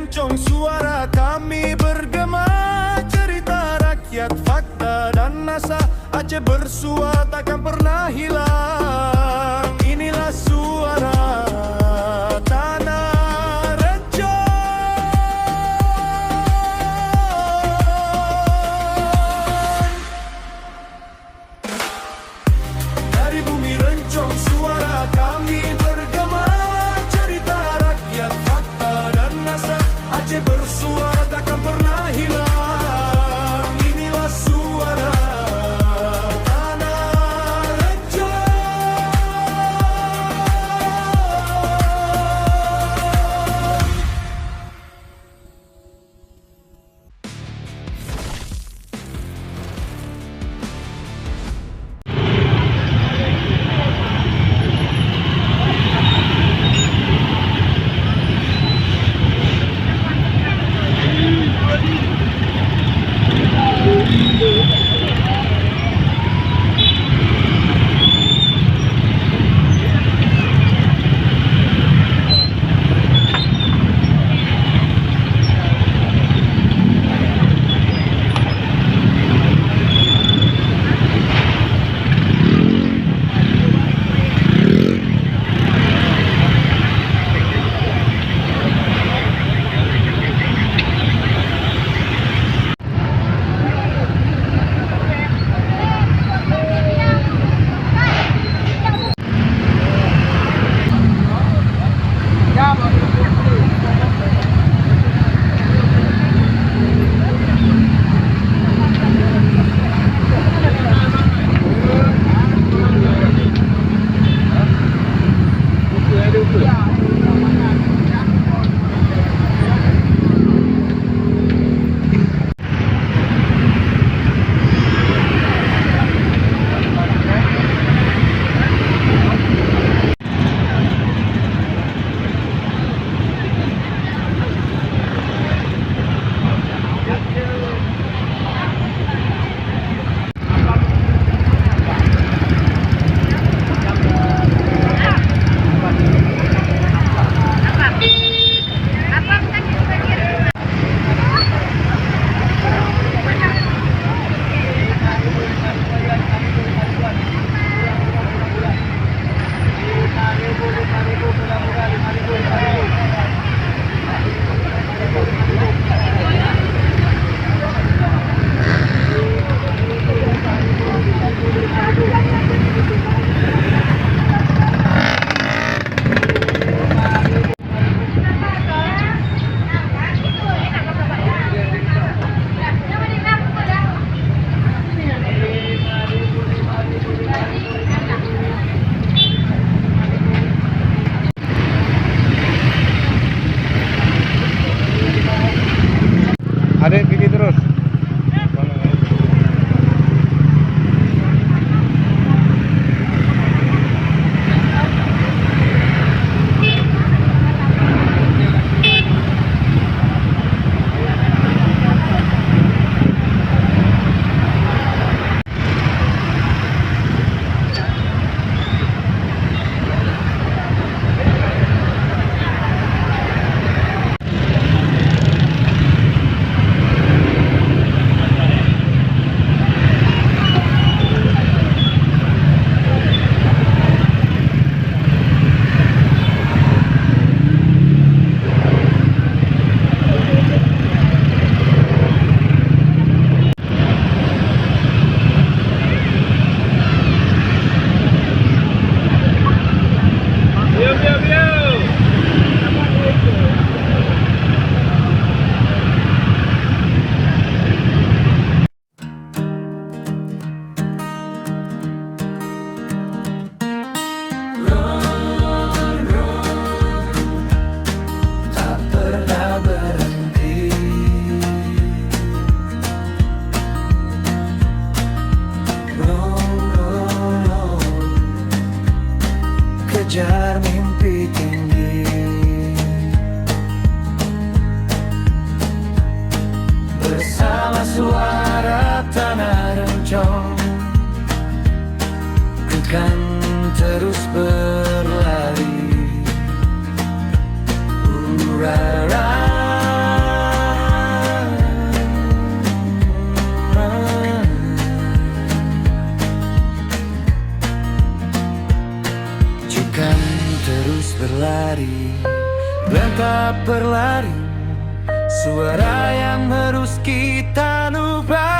rencong suara kami bergema, cerita rakyat, fakta dan asa. Aceh bersua takkan pernah hilang. Inilah suara tanah rencong. Dari bumi rencong suara kami bergema, cerita rakyat, fakta dan asa. Aceh bersua takkan pernah hilang. Inilah suara Adek gigi terus. kejar mimpi tinggi, bersama suara tanah rencong, ku kan terus berlari. Urara hari Lentap berlari Suara yang harus kita ubah